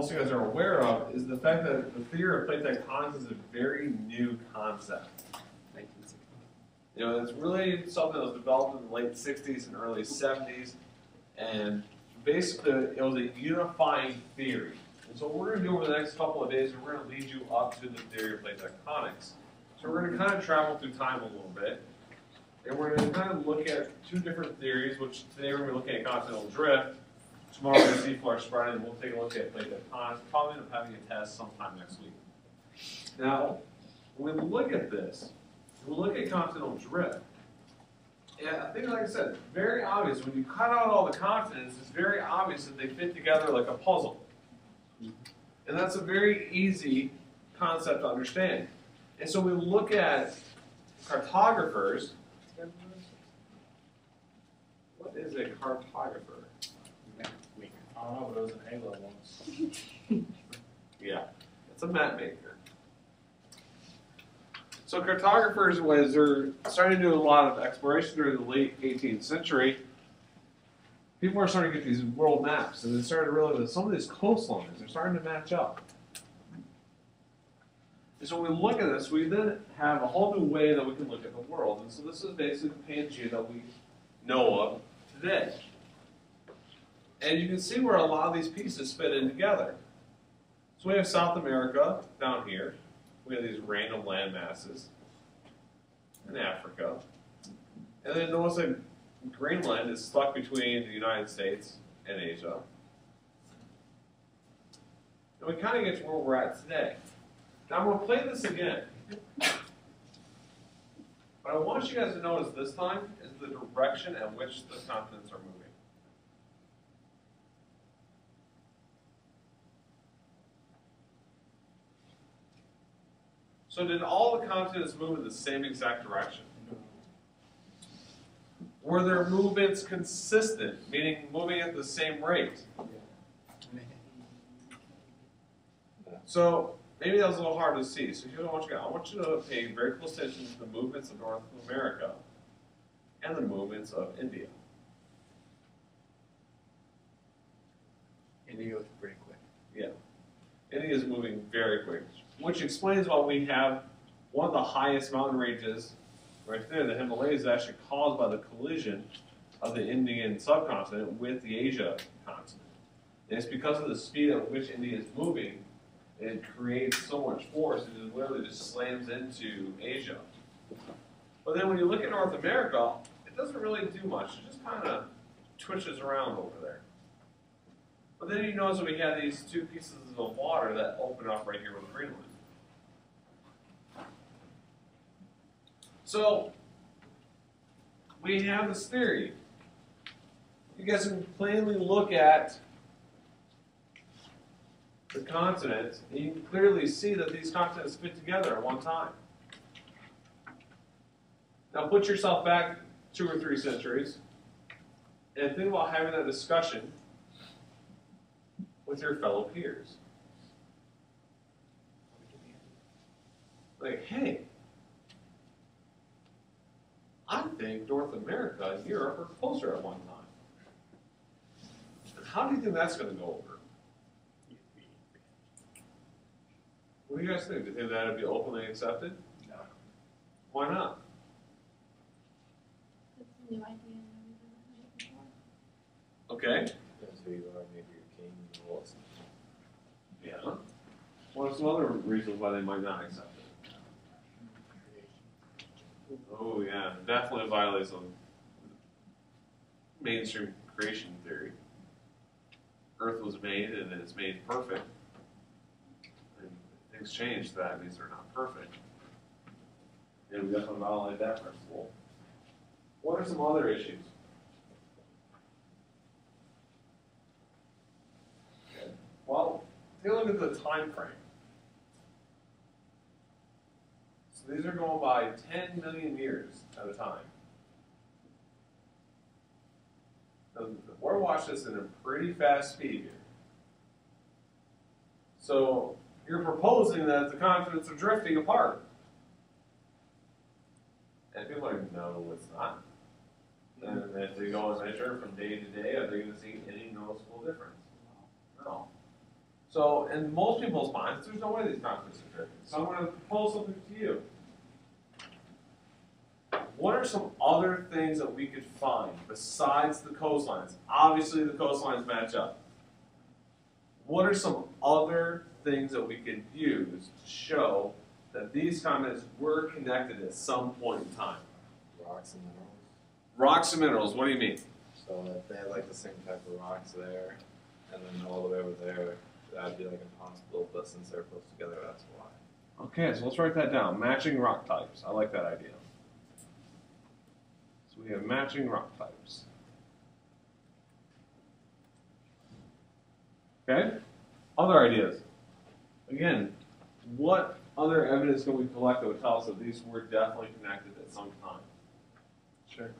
most of you guys are aware of is the fact that the theory of plate tectonics is a very new concept. 1960. You know, it's really something that was developed in the late 60s and early 70s, and basically it was a unifying theory. And so what we're going to do over the next couple of days is we're going to lead you up to the theory of plate tectonics. So we're going to kind of travel through time a little bit, and we're going to kind of look at two different theories, which today we're going to be looking at continental drift. Tomorrow we're going to see seafloor spreading, and we'll take a look at plate tectonics. Probably end up having a test sometime next week. Now, when we look at this, when we look at continental drift, yeah, I think, like I said, very obvious. When you cut out all the continents, it's very obvious that they fit together like a puzzle. And that's a very easy concept to understand. And so we look at cartographers. What is a cartographer? I don't know, but it was an A-level once. Yeah, it's a map maker. So cartographers, was they're starting to do a lot of exploration during the late 18th century, people are starting to get these world maps, and they started to realize that some of these coastlines are starting to match up. And so when we look at this, we then have a whole new way that we can look at the world. And so this is basically the Pangea that we know of today. And you can see where a lot of these pieces fit in together. So we have South America down here. We have these random land masses in Africa. And then notice that Greenland is stuck between the United States and Asia. And we kind of get to where we're at today. Now I'm going to play this again. But I want you guys to notice this time is the direction at which the continents are moving. So did all the continents move in the same exact direction? Were their movements consistent, meaning moving at the same rate? So maybe that was a little hard to see. So here's what I want you to pay very close attention to the movements of North America and the movements of India. India was pretty quick. Yeah. India is moving very quick, which explains why we have one of the highest mountain ranges right there. The Himalayas is actually caused by the collision of the Indian subcontinent with the Asia continent. And it's because of the speed at which India is moving, it creates so much force, and it literally just slams into Asia. But then when you look at North America, it doesn't really do much. It just kind of twitches around over there. But then you notice that we have these two pieces of water that open up right here with Greenland. So, we have this theory. You guys can plainly look at the continents, and you can clearly see that these continents fit together at one time. Now put yourself back 2 or 3 centuries, and think about having that discussion with your fellow peers. Like, hey, I think North America and Europe are closer at one time. How do you think that's going to go over? What do you guys think? Do you think that would be openly accepted? No. Why not? It's a new idea and we've never heard it before. Okay. Depends who you are, maybe you're king or what. Yeah. What are some other reasons why they might not accept it? Oh yeah, definitely violates on mainstream creation theory. Earth was made and it's made perfect. And things change, that means they're not perfect. And we definitely violate that principle. What are some other issues? Okay. Well, take a look at the time frame. So these are going by 10 million years at a time. Now, we're watching this in a pretty fast speed here. So you're proposing that the continents are drifting apart. And people are like, no, it's not. And if they go and measure from day to day, are they going to see any noticeable difference? No. So, in most people's minds, there's no way these conflicts are tricky. So I'm going to propose something to you. What are some other things that we could find besides the coastlines? Obviously, the coastlines match up. What are some other things that we could use to show that these continents were connected at some point in time? Rocks and minerals. Rocks and minerals, what do you mean? So if they had like the same type of rocks there, and then all the way over there, that'd be like impossible, but since they're close together, that's why. Okay, so let's write that down. Matching rock types. I like that idea. So we have matching rock types. Okay? Other ideas. Again, what other evidence can we collect that would tell us that these were definitely connected at some time? Sure.